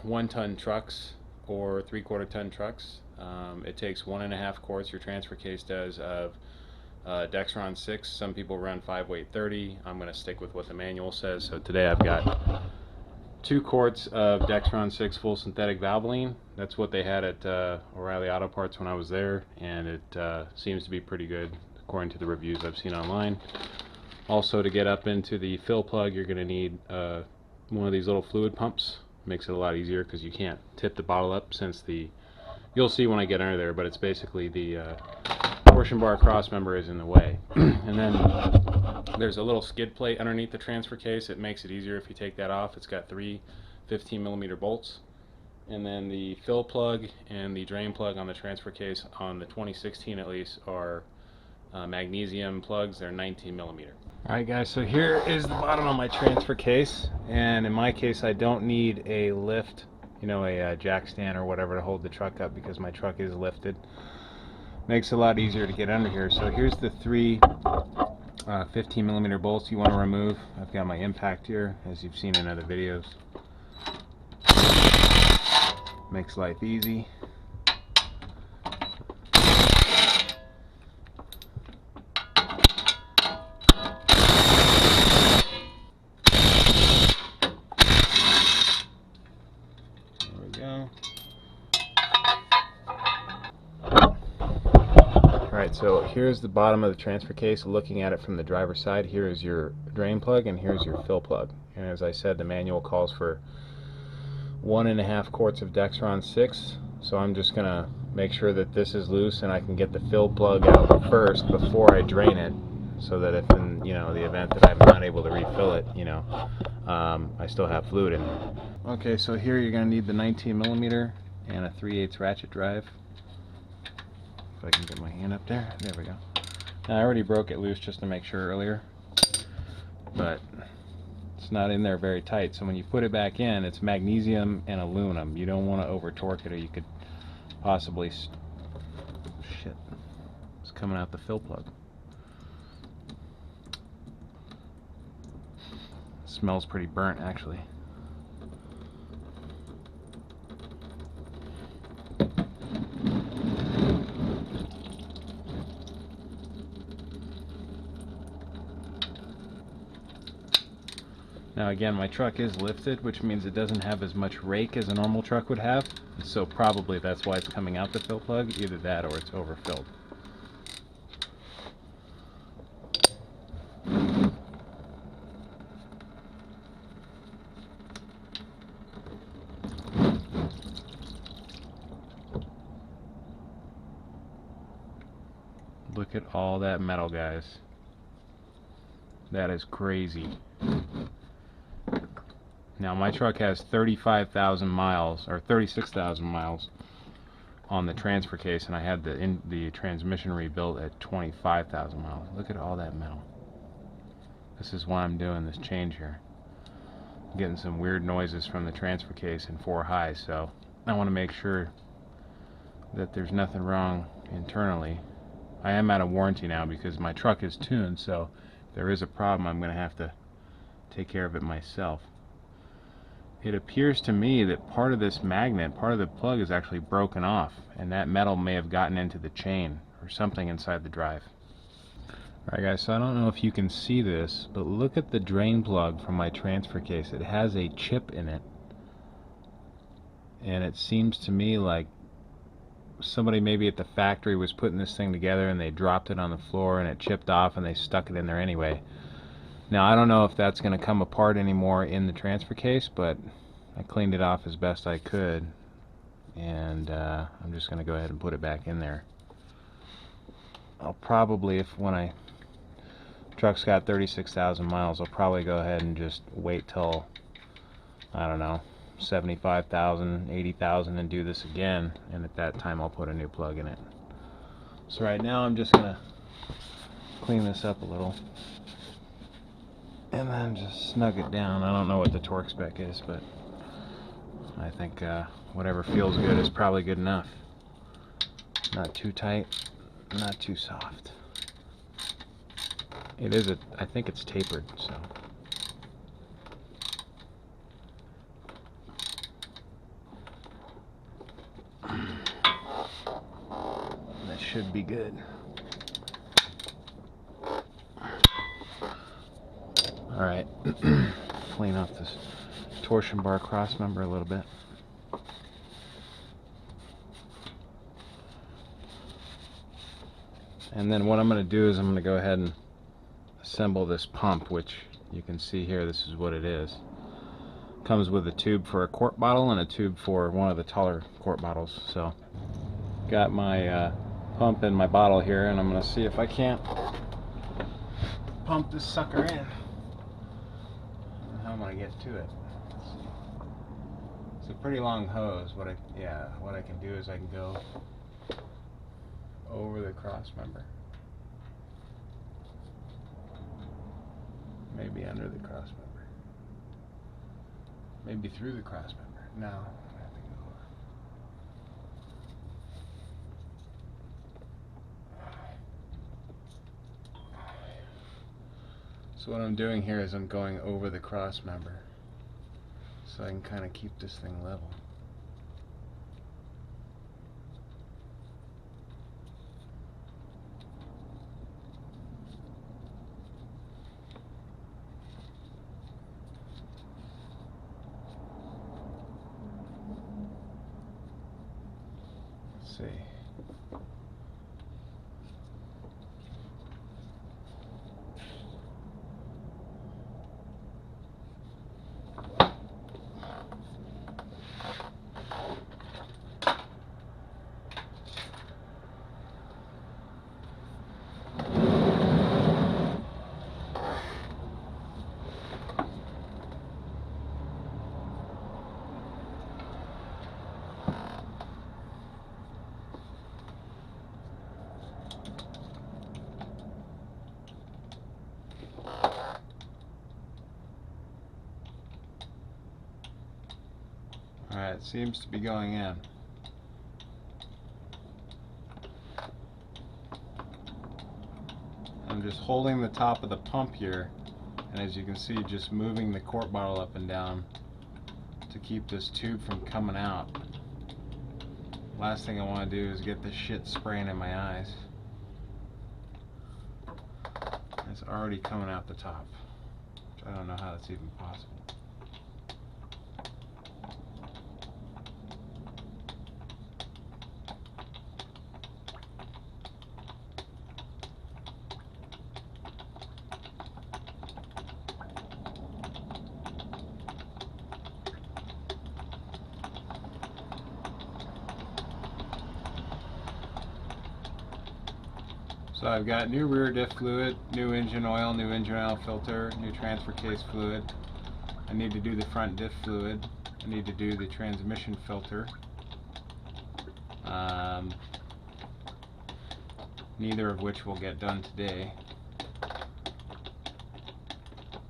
1-ton trucks or 3/4 ton trucks. It takes 1.5 quarts, your transfer case does, of Dexron 6. Some people run 5-weight 30. I'm going to stick with what the manual says. So today I've got 2 quarts of Dexron 6 full synthetic Valvoline. That's what they had at O'Reilly Auto Parts when I was there, and it seems to be pretty good according to the reviews I've seen online. Also, to get up into the fill plug, you're going to need one of these little fluid pumps. Makes it a lot easier because you can't tip the bottle up, since you'll see when I get under there, but it's basically the torsion bar cross member is in the way. And then there's a little skid plate underneath the transfer case. It makes it easier if you take that off. It's got 3 15mm bolts. And then the fill plug and the drain plug on the transfer case, on the 2016 at least, are magnesium plugs. They're 19mm. Alright guys, so here is the bottom of my transfer case, and in my case I don't need a lift, a jack stand or whatever to hold the truck up, because my truck is lifted. Makes it a lot easier to get under here. So here's the 3 15mm bolts you want to remove. I've got my impact here, as you've seen in other videos. Makes life easy. Alright, so here's the bottom of the transfer case. Looking at it from the driver's side, here is your drain plug and here's your fill plug. And as I said, the manual calls for 1.5 quarts of Dexron 6. So I'm just going to make sure that this is loose and I can get the fill plug out first before I drain it, so that if in the event that I'm not able to refill it, I still have fluid in there. Okay, so here you're going to need the 19mm and a 3/8 ratchet drive. If I can get my hand up there. There we go. Now, I already broke it loose just to make sure earlier, but it's not in there very tight. So when you put it back in, it's magnesium and aluminum. You don't want to over torque it, or you could possibly shit. It's coming out the fill plug. It smells pretty burnt, actually. Now again, my truck is lifted, which means it doesn't have as much rake as a normal truck would have, so probably that's why it's coming out the fill plug. Either that or it's overfilled. Look at all that metal, guys. That is crazy. Now my truck has 35,000 miles, or 36,000 miles on the transfer case, and I had the transmission rebuilt at 25,000 miles. Look at all that metal. This is why I'm doing this change here. I'm getting some weird noises from the transfer case in 4 high, so I want to make sure that there's nothing wrong internally. I am out of warranty now because my truck is tuned, so if there is a problem, I'm going to have to take care of it myself. It appears to me that part of this magnet, part of the plug, is actually broken off, and that metal may have gotten into the chain or something inside the drive. Alright guys, so I don't know if you can see this, but look at the drain plug from my transfer case. It has a chip in it, and it seems to me like somebody maybe at the factory was putting this thing together and they dropped it on the floor and it chipped off and they stuck it in there anyway. Now I don't know if that's going to come apart anymore in the transfer case, but I cleaned it off as best I could, and I'm just going to go ahead and put it back in there. I'll probably, truck's got 36,000 miles, I'll probably go ahead and just wait till, I don't know, 75,000, 80,000 and do this again, and at that time I'll put a new plug in it. So right now I'm just going to clean this up a little and then just snug it down. I don't know what the torque spec is, but I think whatever feels good is probably good enough. Not too tight, not too soft. It is I think it's tapered, so. should be good. Alright, clean up this torsion bar cross member a little bit. And then what I'm going to do is I'm going to go ahead and assemble this pump, which you can see here. This is what it is. Comes with a tube for a quart bottle and a tube for one of the taller quart bottles. So got my pump in my bottle here, and I'm going to see if I can't pump this sucker in. How am I going to get to it? Let's see. It's a pretty long hose. What I can do is I can go over the cross member, maybe under the cross member, maybe through the cross member. No, I have to go over. So what I'm doing here is I'm going over the cross member so I can kind of keep this thing level. See. Alright, it seems to be going in. I'm just holding the top of the pump here, and as you can see, just moving the quart bottle up and down to keep this tube from coming out. Last thing I want to do is get this shit spraying in my eyes. It's already coming out the top. I don't know how that's even possible. So I've got new rear diff fluid, new engine oil filter, new transfer case fluid. I need to do the front diff fluid. I need to do the transmission filter. Neither of which will get done today.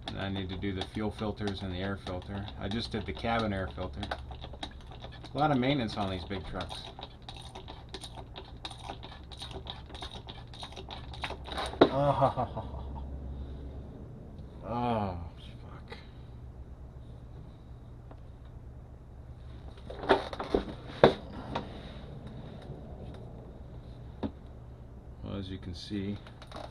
And I need to do the fuel filters and the air filter. I just did the cabin air filter. A lot of maintenance on these big trucks. Oh, fuck. Well, as you can see, I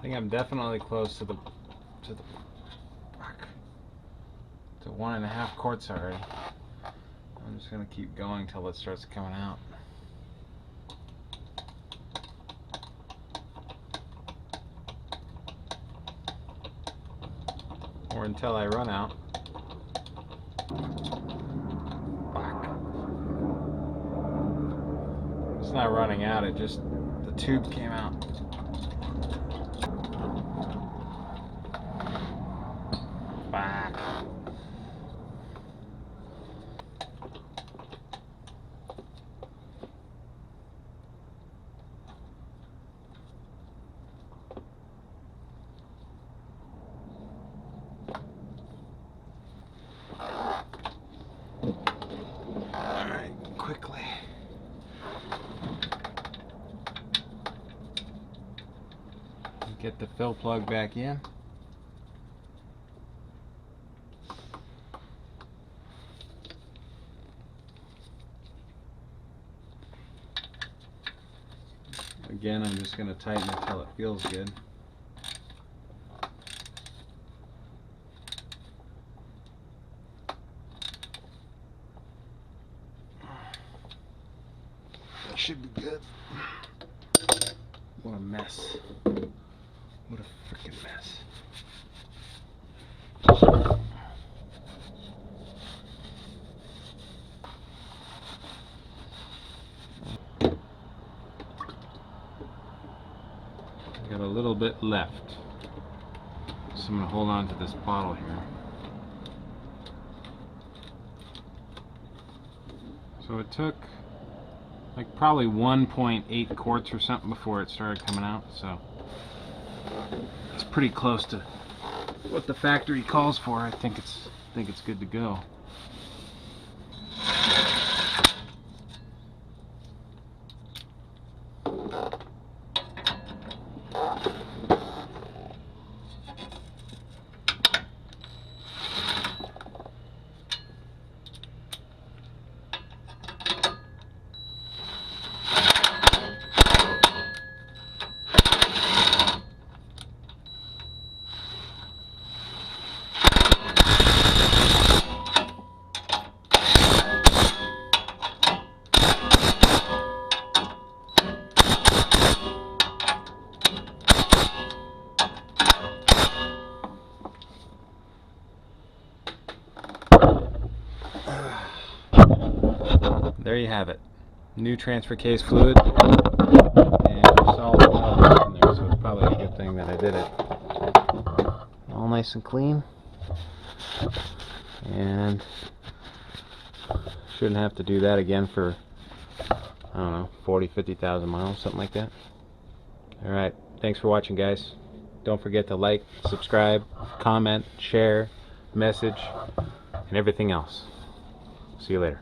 think I'm definitely close to the 1.5 quarts already. I'm just gonna keep going till it starts coming out. Or until I run out. Fuck. It's not running out, it just, the tube came out. Fuck. Alright, quickly. Get the fill plug back in. Again, I'm just going to tighten it until it feels good. That should be good. What a mess. What a freaking mess. Got a little bit left, so I'm going to hold on to this bottle here. So it took like probably 1.8 quarts or something before it started coming out, so it's pretty close to what the factory calls for. I think it's good to go. There you have it. New transfer case fluid, and solid metal in there, so it's probably a good thing that I did it. All nice and clean, and shouldn't have to do that again for, I don't know, 40,000-50,000 miles, something like that. Alright, thanks for watching, guys. Don't forget to like, subscribe, comment, share, message, and everything else. See you later.